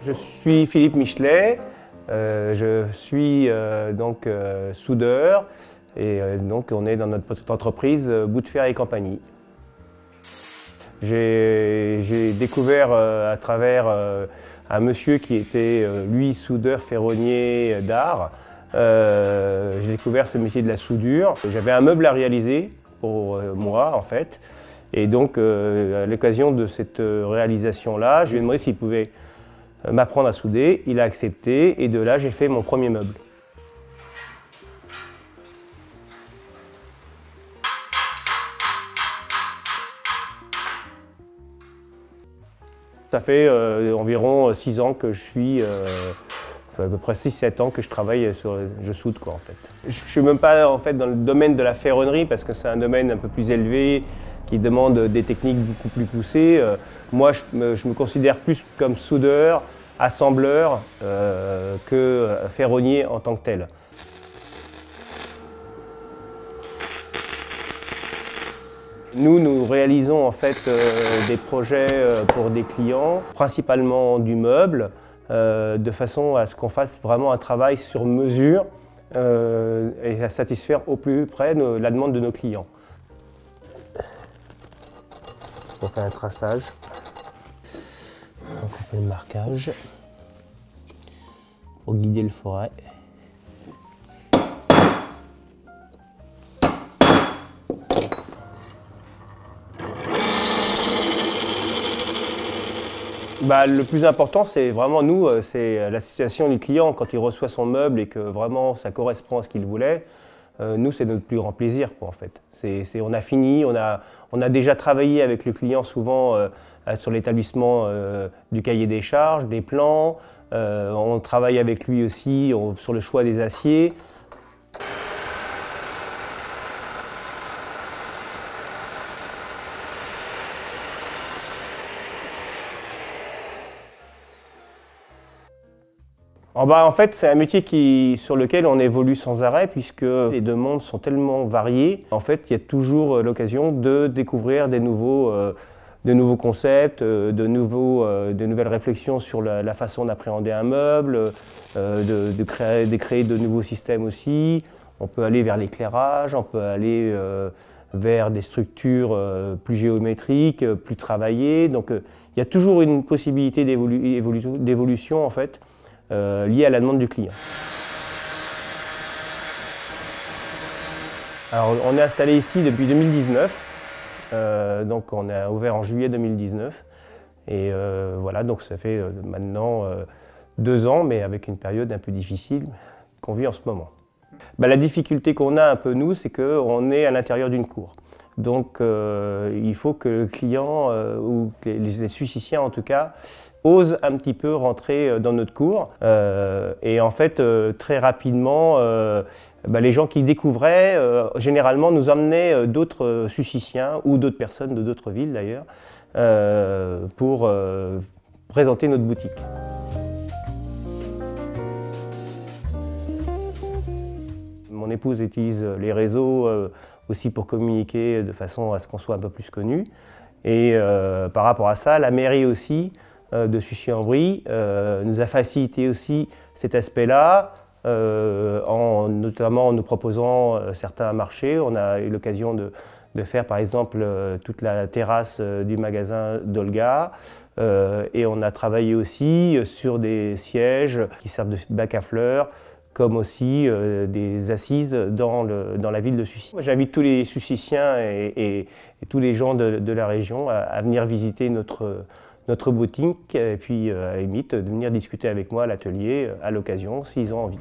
Je suis Philippe Michelet, je suis soudeur et donc on est dans notre petite entreprise Bout de Fer et compagnie. J'ai découvert à travers un monsieur qui était lui soudeur ferronnier d'art. J'ai découvert ce métier de la soudure. J'avais un meuble à réaliser pour moi en fait. Et donc à l'occasion de cette réalisation-là, je lui ai demandé s'il pouvait m'apprendre à souder. Il a accepté et de là j'ai fait mon premier meuble. Ça fait environ 6 ans que je suis, à peu près 6-7 ans que je travaille je soude quoi en fait. Je ne suis même pas en fait dans le domaine de la ferronnerie parce que c'est un domaine un peu plus élevé qui demande des techniques beaucoup plus poussées. Moi je me considère plus comme soudeur, assembleur que ferronnier en tant que tel. Nous réalisons en fait des projets pour des clients, principalement du meuble, de façon à ce qu'on fasse vraiment un travail sur mesure et à satisfaire au plus près la demande de nos clients. On fait un traçage, donc on fait le marquage pour guider le forêt. Le plus important, c'est vraiment nous, c'est la situation du client quand il reçoit son meuble et que vraiment ça correspond à ce qu'il voulait. Nous, c'est notre plus grand plaisir, quoi, en fait. On a fini, on a déjà travaillé avec le client souvent sur l'établissement du cahier des charges, des plans. On travaille avec lui aussi sur le choix des aciers. En fait, c'est un métier sur lequel on évolue sans arrêt puisque les demandes sont tellement variées. En fait, il y a toujours l'occasion de découvrir de nouveaux concepts, de nouvelles réflexions sur la façon d'appréhender un meuble, de créer de nouveaux systèmes aussi. On peut aller vers l'éclairage, on peut aller vers des structures plus géométriques, plus travaillées. Donc il y a toujours une possibilité d'évolution en fait. Lié à la demande du client. Alors, on est installé ici depuis 2019, donc on a ouvert en juillet 2019 et voilà, donc ça fait maintenant 2 ans, mais avec une période un peu difficile qu'on vit en ce moment. La difficulté qu'on a un peu nous, c'est qu'on est à l'intérieur d'une cour. Donc il faut que le client, ou que les suissiciens en tout cas, osent un petit peu rentrer dans notre cour. Et en fait, très rapidement, les gens qui découvraient, généralement nous emmenaient d'autres suissiciens ou d'autres personnes de d'autres villes d'ailleurs, pour présenter notre boutique. Mon épouse utilise les réseaux aussi pour communiquer de façon à ce qu'on soit un peu plus connu. Et par rapport à ça, la mairie aussi de Sucy-en-Brie nous a facilité aussi cet aspect-là, notamment en nous proposant certains marchés. On a eu l'occasion de faire par exemple toute la terrasse du magasin d'Olga. Et on a travaillé aussi sur des sièges qui servent de bac à fleurs, comme aussi des assises dans la ville de Sucy. J'invite tous les Sucyciens et tous les gens de la région à venir visiter notre boutique et puis à la limite de venir discuter avec moi à l'atelier à l'occasion s'ils ont envie.